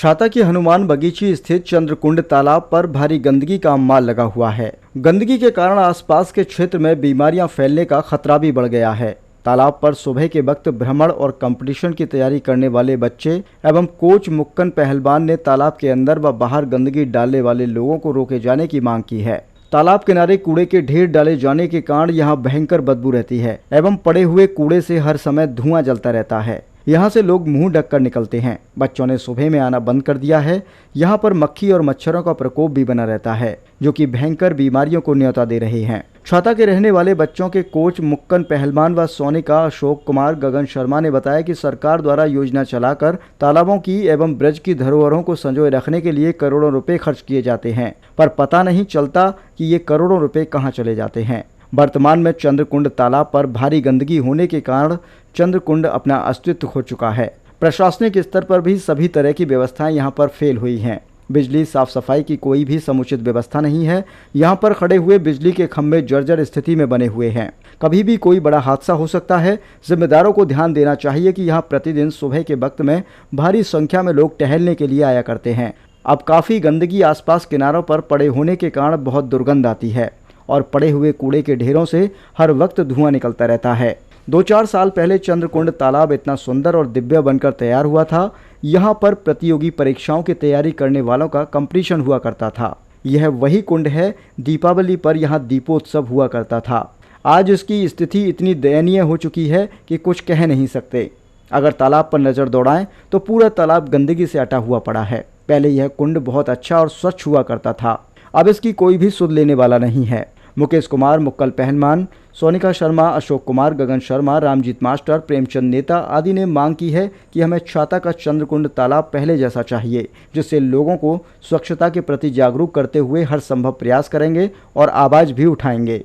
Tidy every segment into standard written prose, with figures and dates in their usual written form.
छाता की हनुमान बगीची स्थित चंद्रकुंड तालाब पर भारी गंदगी का अंबार लगा हुआ है। गंदगी के कारण आसपास के क्षेत्र में बीमारियां फैलने का खतरा भी बढ़ गया है। तालाब पर सुबह के वक्त भ्रमण और कंपटीशन की तैयारी करने वाले बच्चे एवं कोच मुक्कन पहलवान ने तालाब के अंदर व बाहर गंदगी डालने वाले लोगों को रोके जाने की मांग की है। तालाब किनारे कूड़े के ढेर डाले जाने के कारण यहाँ भयंकर बदबू रहती है एवं पड़े हुए कूड़े से हर समय धुआं जलता रहता है। यहाँ से लोग मुंह ढककर निकलते हैं। बच्चों ने सुबह में आना बंद कर दिया है। यहाँ पर मक्खी और मच्छरों का प्रकोप भी बना रहता है, जो कि भयंकर बीमारियों को न्योता दे रहे हैं। छाता के रहने वाले बच्चों के कोच मुक्कन पहलवान व सोनिका अशोक कुमार गगन शर्मा ने बताया कि सरकार द्वारा योजना चलाकर तालाबों की एवं ब्रज की धरोहरों को संजोए रखने के लिए करोड़ों रुपए खर्च किए जाते हैं, पर पता नहीं चलता कि ये करोड़ों रुपए कहाँ चले जाते हैं। वर्तमान में चंद्रकुंड तालाब पर भारी गंदगी होने के कारण चंद्रकुंड अपना अस्तित्व खो चुका है। प्रशासनिक स्तर पर भी सभी तरह की व्यवस्थाएं यहां पर फेल हुई हैं। बिजली, साफ सफाई की कोई भी समुचित व्यवस्था नहीं है। यहां पर खड़े हुए बिजली के खंभे जर्जर स्थिति में बने हुए हैं। कभी भी कोई बड़ा हादसा हो सकता है। जिम्मेदारों को ध्यान देना चाहिए कि यहाँ प्रतिदिन सुबह के वक्त में भारी संख्या में लोग टहलने के लिए आया करते हैं। अब काफ़ी गंदगी आसपास किनारों पर पड़े होने के कारण बहुत दुर्गंध आती है और पड़े हुए कूड़े के ढेरों से हर वक्त धुआं निकलता रहता है। 2-4 साल पहले चंद्रकुंड तालाब इतना सुंदर और दिव्य बनकर तैयार हुआ था। यहाँ पर प्रतियोगी परीक्षाओं की तैयारी करने वालों का कंपटीशन हुआ करता था। यह वही कुंड है, दीपावली पर यहाँ दीपोत्सव हुआ करता था। आज इसकी स्थिति इतनी दयनीय हो चुकी है कि कुछ कह नहीं सकते। अगर तालाब पर नज़र दौड़ाएं तो पूरा तालाब गंदगी से अटा हुआ पड़ा है। पहले यह कुंड बहुत अच्छा और स्वच्छ हुआ करता था, अब इसकी कोई भी सुध लेने वाला नहीं है। मुकेश कुमार, मुक्कल पहलवान, सोनिका शर्मा, अशोक कुमार, गगन शर्मा, रामजीत मास्टर, प्रेमचंद नेता आदि ने मांग की है कि हमें छाता का चंद्रकुंड तालाब पहले जैसा चाहिए, जिससे लोगों को स्वच्छता के प्रति जागरूक करते हुए हर संभव प्रयास करेंगे और आवाज भी उठाएंगे।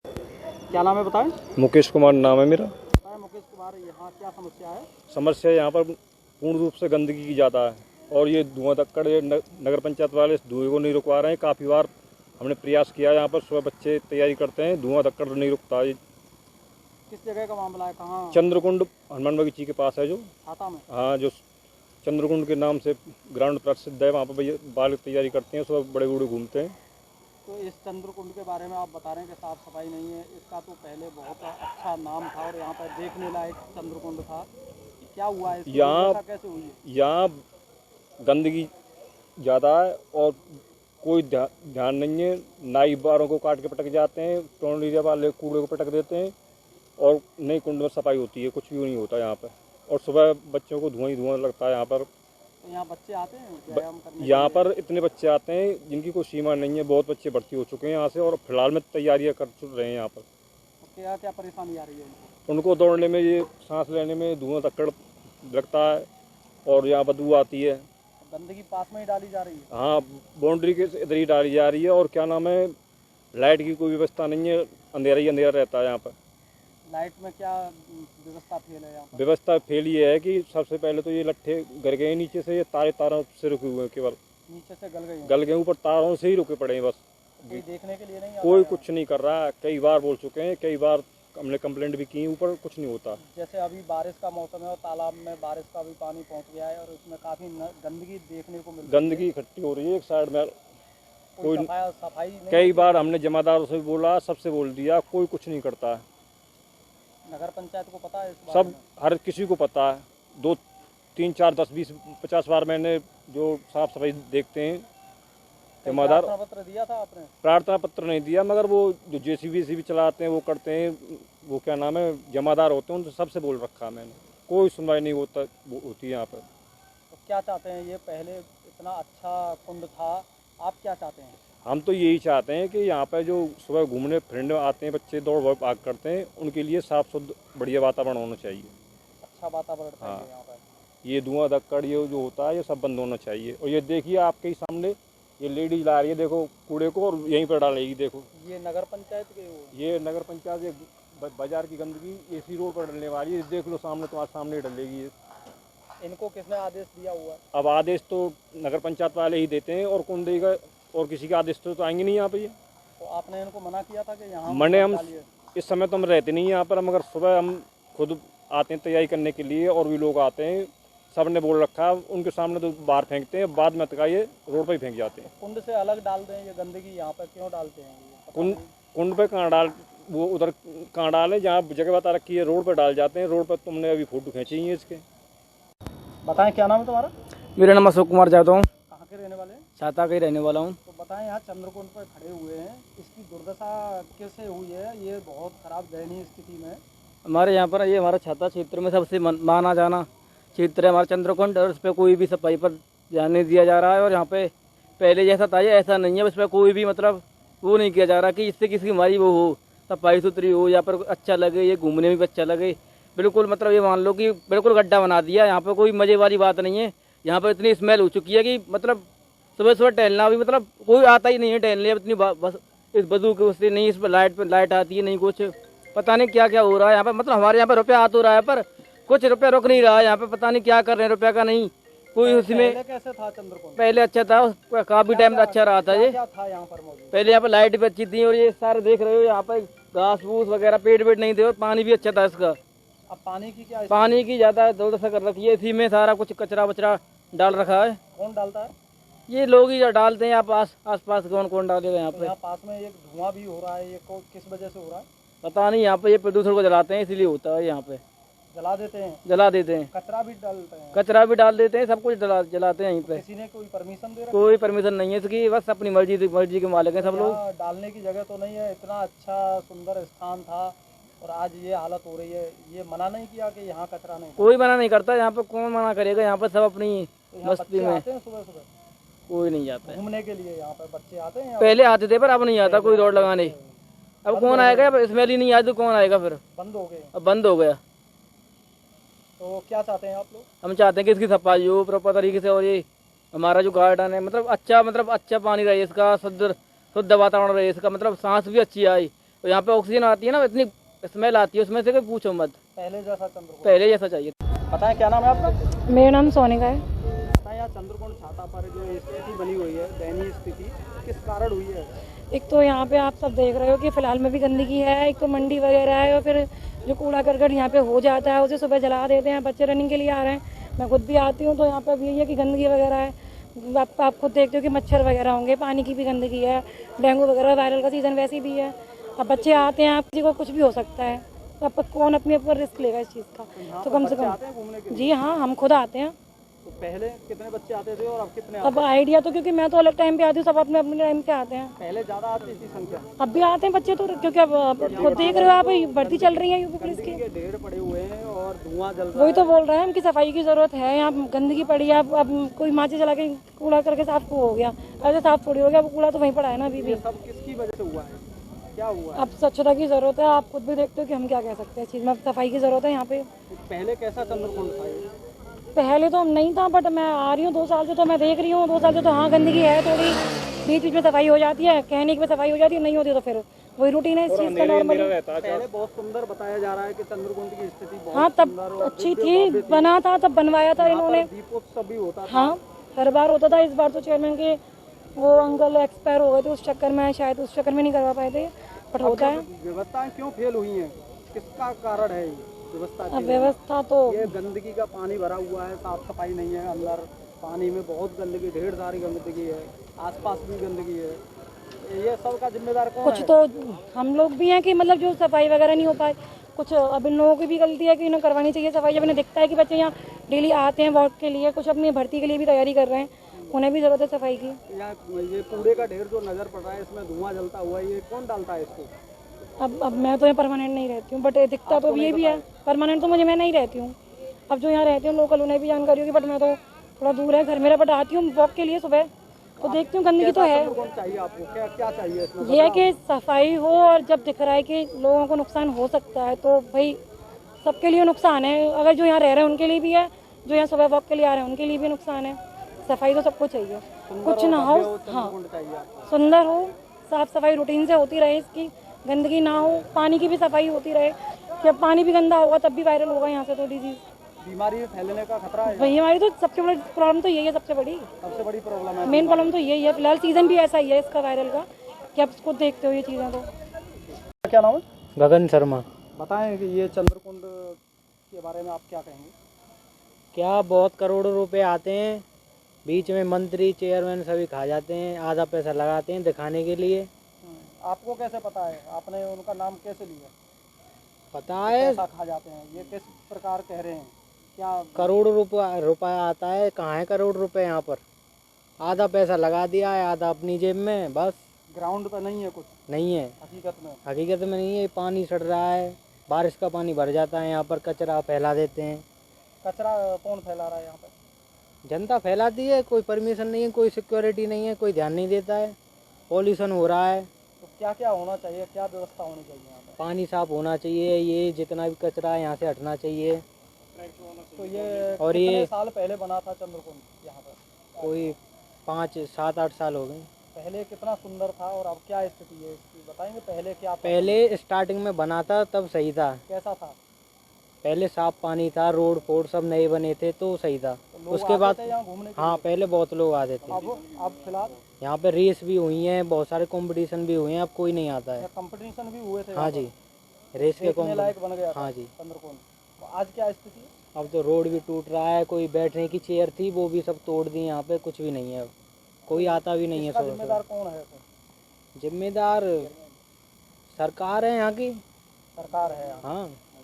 क्या नाम है बताएं? मुकेश कुमार नाम है मेरा। मुकेश कुमार, यहाँ क्या समस्या है? समस्या यहाँ पर पूर्ण रूप से गंदगी की जाता है और ये धुआं धक्कड़ नगर पंचायत वाले इस धुएं को नहीं रुकवा रहे हैं। काफ़ी बार हमने प्रयास किया, यहाँ पर सुबह बच्चे तैयारी करते हैं, धुआं धक्कड़ नहीं रुकता। किस जगह का मामला है? कहाँ? चंद्रकुंड हनुमान बगीची के पास है जो छाता में। हाँ, जो चंद्रकुंड के नाम से ग्राउंड प्रसिद्ध है, वहाँ पर बालक तैयारी करते हैं, सुबह बड़े बूढ़े घूमते हैं। तो इस चंद्रकुंड के बारे में आप बता रहे हैं कि साफ सफाई नहीं है। इसका तो पहले बहुत अच्छा नाम था और यहाँ पर देखने लायक चंद्रकुंड था। क्या हुआ है? यहाँ कैसे हुई? यहाँ गंदगी ज़्यादा है और कोई ध्यान नहीं है। नाई बारों को काट के पटक जाते हैं, टोंडीरिया वाले कूड़े को पटक देते हैं और नई कुंड में सफाई होती है, कुछ भी नहीं होता यहाँ पर। और सुबह बच्चों को धुआं ही धुआं लगता है यहाँ पर। तो यहाँ बच्चे आते हैं व्यायाम करने? यहाँ पर इतने बच्चे आते हैं जिनकी कोई सीमा नहीं है। बहुत बच्चे भर्ती हो चुके हैं यहाँ से और फिलहाल में तैयारियाँ कर चुके हैं यहाँ पर। तो क्या क्या परेशानी आ रही है उनको? दौड़ने में, ये सांस लेने में धुआं धक्कड़ लगता है और यहाँ बदबू आती है। गंदगी पास में ही डाली जा रही है? हाँ, बाउंड्री के इधर ही डाली जा रही है। और क्या नाम है, लाइट की कोई व्यवस्था नहीं है, अंधेरा ही अंधेरा रहता है यहाँ पर। लाइट में क्या व्यवस्था फेल है यहाँ पर? व्यवस्था फेल ये है कि सबसे पहले तो ये लट्ठे गिर गए नीचे से, ये तारों से रुके हुए हैं, केवल नीचे से गल गए, ऊपर तारों से ही रुके पड़े हैं बस। कोई देखने के लिए नहीं? कोई कुछ नहीं कर रहा है। कई बार बोल चुके हैं, कई बार हमने कंप्लेंट भी की, ऊपर कुछ नहीं होता। जैसे अभी बारिश का मौसम है और तालाब में बारिश का भी पानी पहुंच गया है और उसमें काफी गंदगी देखने को मिल रही है। गंदगी इकट्ठी हो रही है एक साइड में। कोई सफाई नहीं? कई बार हमने जमादारों से भी बोला, सबसे बोल दिया, कोई कुछ नहीं करता है। नगर पंचायत को पता है इस बारे सब में? हर किसी को पता है। 2, 3, 4, 10, 20, 50 बार मैंने जो साफ सफाई देखते हैं जमादार। प्रार्थना पत्र दिया था आपने? प्रार्थना पत्र नहीं दिया, मगर वो जो जेसीबी चलाते हैं वो करते हैं, वो क्या नाम है, जमादार होते हैं, उनसे सबसे बोल रखा है मैंने। कोई सुनवाई नहीं होती यहाँ पर। तो क्या चाहते हैं? ये पहले इतना अच्छा कुंड था, आप क्या चाहते हैं? हम तो यही चाहते हैं कि यहाँ पर जो सुबह घूमने फिरने आते हैं बच्चे, दौड़ भाग करते हैं, उनके लिए साफ शुद्ध बढ़िया वातावरण होना चाहिए। अच्छा वातावरण चाहिए हाँ। यहाँ पर। ये धुआं धक्कड़ ये जो होता है ये सब बंद होना चाहिए। और ये देखिए आपके ही सामने ये लेडीज ला रही है, देखो कूड़े को, और यहीं पर डालेगी। देखो ये नगर पंचायत के ये नगर पंचायत, ये बाजार की गंदगी एसी रोड पर डलने वाली है। देख लो सामने, तुम्हारे सामने डलेगी। इनको किसने आदेश दिया हुआ है? अब आदेश तो नगर पंचायत वाले ही देते हैं और कौन देगा? और किसी का आदेश तो आएंगे नहीं यहाँ पे। तो आपने इनको मना किया था कि यहाँ मैंने हम इस समय तो हम रहते नहीं यहाँ पर, मगर सुबह हम खुद आते हैं तैयारी करने के लिए और भी लोग आते हैं। सबने बोल रखा है, उनके सामने तो बाहर फेंकते हैं, बाद में तक ये रोड पर ही फेंक जाते हैं। कुंड से अलग डालते हैं ये गंदगी, यहाँ पर क्यों डालते हैं ये? कुंड पे कहाँ डाल, वो उधर कहाँ डालें, जहाँ जगह बता रखी है रोड पर डाल जाते हैं। रोड पर तुमने अभी फोटो खींची है इसके। बताएं क्या नाम है तुम्हारा? मेरा नाम अशोक कुमार यादव हूँ, कहाँ के रहने वाले हैं? छाता का ही रहने वाला हूँ। तो बताएं, यहाँ चंद्रकुंड पर खड़े हुए हैं, इसकी दुर्दशा कैसे हुई है? ये बहुत खराब दयनीय स्थिति में है। हमारे यहाँ पर ये हमारा छाता क्षेत्र में सबसे माना जाना क्षेत्र है हमारा चंद्रकुंड, और इस पर कोई भी सफाई पर ध्यान नहीं दिया जा रहा है। और यहाँ पे पहले जैसा था ये ऐसा नहीं है, इस पर कोई भी मतलब वो नहीं किया जा रहा कि इससे किसी हमारी वो हो, सफाई सुथरी हो, या पर अच्छा लगे, ये घूमने में भी अच्छा लगे। बिल्कुल मतलब ये मान लो कि बिल्कुल गड्ढा बना दिया। यहाँ पर कोई मजे वाली बात नहीं है। यहाँ पर इतनी स्मेल हो चुकी है कि मतलब सुबह सुबह टहलना भी मतलब कोई आता ही नहीं है टहलने। अब इतनी बस इस बदबू के उससे नहीं, इस पर लाइट आती है नहीं, कुछ पता नहीं क्या क्या हो रहा है यहाँ पर। मतलब हमारे यहाँ पर रुपया आ तो रहा है पर कुछ रुपया रुक नहीं रहा है यहाँ पे, पता नहीं क्या कर रहे हैं रुपया का नहीं कोई उसमें। पहले कैसे था चंद्रकुंड? पहले अच्छा था, काफी टाइम अच्छा रहा था ये। क्या था यहाँ पर मौजूद? पहले यहाँ पर लाइट भी अच्छी थी, और ये सारे देख रहे हो यहाँ पर घास फूस वगैरह पेड़ वेड़ नहीं थे, और पानी भी अच्छा था इसका। अब पानी की क्या? पानी की ज्यादा दुर्दशा कर रखी है, इसी में सारा कुछ कचरा वचरा डाल रखा है। कौन डालता है? ये लोग ही डालते हैं यहाँ आस पास कौन डालेगा यहाँ पे। यहाँ पास में एक धुआं भी हो रहा है, ये किस वजह से हो रहा है? पता नहीं, यहाँ पे ये प्रदूषण को जलाते हैं इसलिए होता है। यहाँ पे जला देते हैं, जला देते हैं, कचरा भी डालते हैं, कचरा भी डाल देते हैं, सब कुछ जलाते हैं यहीं पे। किसी ने कोई परमिशन दे रखा? कोई परमिशन नहीं है इसकी, बस अपनी मर्जी के मालिक हैं सब लोग। यहाँ डालने की जगह तो नहीं है, इतना अच्छा सुंदर स्थान था और आज ये हालत हो रही है। ये मना नहीं किया कि यहाँ कचरा नहीं? कोई मना नहीं करता यहाँ पे, कौन मना करेगा? यहाँ पे सब अपनी तो यहाँ मस्ती बच्चे में। आते हैं सुबह सुबह कोई नहीं जाता है। घूमने के लिए, यहाँ पर बच्चे आते हैं? पहले आते थे पर अब नहीं आता कोई दौड़ लगाने। अब कौन आएगा? स्मेल ही नहीं आती तो कौन आएगा फिर? बंद हो गए। अब बंद हो गया। तो क्या चाहते हैं आप लोग? हम चाहते हैं कि इसकी सफाई हो प्रॉपर तरीके से, और ये हमारा जो गार्डन है मतलब अच्छा पानी रहे इसका, शुद्ध वातावरण रहे इसका, मतलब सांस भी अच्छी आए। और यहाँ पे ऑक्सीजन आती है ना, इतनी स्मेल आती है उसमें से, कोई पूछो मत। पहले जैसा चंद्रकुंड? पहले जैसा चाहिए। बताएं क्या नाम है आपका? मेरा नाम सोनिका है। बताएं, यहाँ चंद्रकुंड छाता पर जो स्थिति बनी हुई है, दयनीय स्थिति, किस कारण हुई है? एक तो यहाँ पे आप सब देख रहे हो कि फिलहाल में भी गंदगी है, एक तो मंडी वगैरह है, और फिर जो कूड़ा करकट यहाँ पे हो जाता है उसे सुबह जला देते हैं। बच्चे रनिंग के लिए आ रहे हैं, मैं खुद भी आती हूँ, तो यहाँ पे अब यही है कि गंदगी वगैरह है। आप खुद देखते हो कि मच्छर वगैरह होंगे, पानी की भी गंदगी है, डेंगू वगैरह वायरल का सीजन वैसे भी है। अब बच्चे आते हैं, आप किसी को कुछ भी हो सकता है, तो अब कौन अपने ऊपर रिस्क लेगा इस चीज़ का? तो कम से आते हैं घूमने के कम। लिए? जी हाँ, हम खुद आते हैं। तो पहले कितने बच्चे आते थे और अब कितने अब आइडिया तो, क्योंकि मैं तो अलग टाइम पे आती हूँ, सब अपने अपने टाइम पे आते हैं। पहले ज्यादा आती थी संख्या? अब भी आते हैं बच्चे तो, क्योंकि अब खुद देख रहे हो आप, भर्ती चल रही है यूपी पुलिस की। के ढेर पड़े हुए हैं और धुआं जल रहा वही तो बोल रहे हैं हम कि सफाई की जरूरत है। यहाँ गंदगी पड़ी है, अब कोई माची चला के कूड़ा करके साफ हो गया, ऐसे साफ थोड़ी हो गया, अब कूड़ा तो वहीं पड़ा है ना अभी भी। है। सब किसकी वजह से हुआ है? क्या हुआ है? अब स्वच्छता की जरूरत है, आप खुद भी देखते हो कि हम क्या कह सकते हैं इस चीज में। सफाई की जरूरत है यहाँ पे। पहले कैसा चंद्रकुंड था ये? पहले तो नहीं था, बट मैं आ रही हूँ 2 साल से, तो मैं देख रही हूँ 2 साल से, तो हाँ गंदगी है थोड़ी, बीच बीच में सफाई हो जाती है, कहने की सफाई हो जाती है, नहीं होती तो फिर वही रूटीन है इस चीज का नॉर्मली। पहले बहुत सुंदर बताया जा रहा है कि चंद्रकुंड की स्थिति बहुत हाँ तब अच्छी थी, बना था तब, बनवाया था इन्होंने। दीपोत्सव भी होता था। हाँ हर बार होता था, इस बार तो चेयरमैन के वो अंकल एक्सपायर हो गए थे, उस चक्कर में शायद उस चक्कर में नहीं करवा पाए थे, बट होता है। व्यवस्थाएं क्यों फेल हुई हैं? किसका कारण है ये व्यवस्था? अब व्यवस्था तो ये गंदगी का पानी भरा हुआ है, साफ सफाई नहीं है, अंदर पानी में बहुत गंदगी, ढेर सारी गंदगी है, आसपास भी गंदगी है। ये सब का जिम्मेदार कौन कुछ है? तो हम लोग भी हैं कि मतलब जो सफाई वगैरह नहीं हो पाए, कुछ अब इन लोगों की भी गलती है कि इन्हें करवानी चाहिए सफाई। जब इन्हें दिखता है कि बच्चे यहाँ डेली आते हैं वॉक के लिए, कुछ अपनी भर्ती के लिए भी तैयारी कर रहे हैं, उन्हें भी जरूरत है सफाई की। यहाँ ये कूड़े का ढेर जो नजर पड़ रहा है, इसमें धुआं जलता हुआ, ये कौन डालता है इसको? अब मैं तो यहाँ परमानेंट नहीं रहती हूँ, बट दिखता तो ये भी है। परमानेंट तो मैं नहीं रहती हूँ, अब जो यहाँ रहती हूँ लोकल उन्हें भी जानकारी होगी, बट मैं तो थोड़ा दूर है घर मेरा, बट आती हूँ वॉक के लिए सुबह, तो देखती हूँ गंदगी तो है। कौन चाहिए आपको? क्या क्या चाहिए इसमें? ये है कि सफाई हो, और जब दिख रहा है कि लोगों को नुकसान हो सकता है तो भाई सबके लिए नुकसान है। अगर जो यहाँ रह रहे हैं उनके लिए भी है, जो यहाँ सुबह वॉक के लिए आ रहे हैं उनके लिए भी नुकसान है। सफाई तो सबको चाहिए, कुछ ना हो, हाँ सुंदर हो, साफ सफाई रूटीन से होती रहे, इसकी गंदगी ना हो, पानी की भी सफाई होती रहे। जब पानी भी गंदा होगा तब भी वायरल होगा यहाँ से तो डिजीज, बीमारी फैलने का खतरा है। वही हमारी तो सबसे बड़ी प्रॉब्लम तो यही है, सबसे बड़ी प्रॉब्लम है, मेन प्रॉब्लम तो यही है। फिलहाल सीजन भी ऐसा ही है इसका वायरल का, कि आप इसको देखते हो ये चीज़ें। तो क्या नाम है? गगन शर्मा। बताएं कि ये चंद्रकुंड के बारे में आप क्या कहेंगे? क्या बहुत करोड़ों रुपए आते हैं, बीच में मंत्री चेयरमैन सभी खा जाते हैं, आधा पैसा लगाते हैं दिखाने के लिए। आपको कैसे पता है, आपने उनका नाम कैसे लिया? पता है पैसा खा जाते हैं, ये किस प्रकार कह रहे हैं? क्या करोड़ों रुपया आता है, कहाँ है करोड़ रुपए यहाँ पर? आधा पैसा लगा दिया है, आधा अपनी जेब में, बस। ग्राउंड पे नहीं है कुछ नहीं है, हकीकत में? हकीकत में नहीं है। पानी सड़ रहा है, बारिश का पानी भर जाता है यहाँ पर, कचरा फैला देते हैं। कचरा कौन फैला रहा है यहाँ पे? जनता फैलाती है, कोई परमिशन नहीं है, कोई सिक्योरिटी नहीं है, कोई ध्यान नहीं देता है। पॉल्यूशन हो रहा है। तो क्या क्या होना चाहिए, क्या व्यवस्था होनी चाहिए यहाँ पे? पानी साफ होना चाहिए, ये जितना भी कचरा है यहाँ से हटना चाहिए। तो ये और कितने ये साल पहले बना था चंद्रकुंड यहाँ पे? कोई 5, 7, 8 साल हो गए। पहले कितना सुंदर था और अब क्या स्थिति है इसकी, बताएंगे? पहले क्या था? पहले स्टार्टिंग में बना था तब सही था, कैसा था? पहले साफ पानी था, रोड फोड सब नए बने थे तो सही था। तो लोग उसके आते बाद थे यहाँ घूमने के हाँ, लिए? पहले बहुत लोग आते थे। अब फिलहाल यहाँ पे रेस भी हुई हैं, बहुत सारे कंपटीशन भी हुए हैं, अब कोई नहीं आता है। कंपटीशन भी हुए थे हाँ यहाँ जी, पर? रेस के देखने लायक बन गया कंपटीशन। था हाँ जी, चंद्रकुंड। तो आज क्या स्थिति है? अब तो रोड भी टूट रहा है, कोई बैठने की चेयर थी वो भी सब तोड़ दी, यहाँ पे कुछ भी नहीं है, अब कोई आता भी नहीं है। इसका सुबह जिम्मेदार कौन है? फिर जिम्मेदार सरकार है यहाँ की। सरकार है यहाँ। हाँ,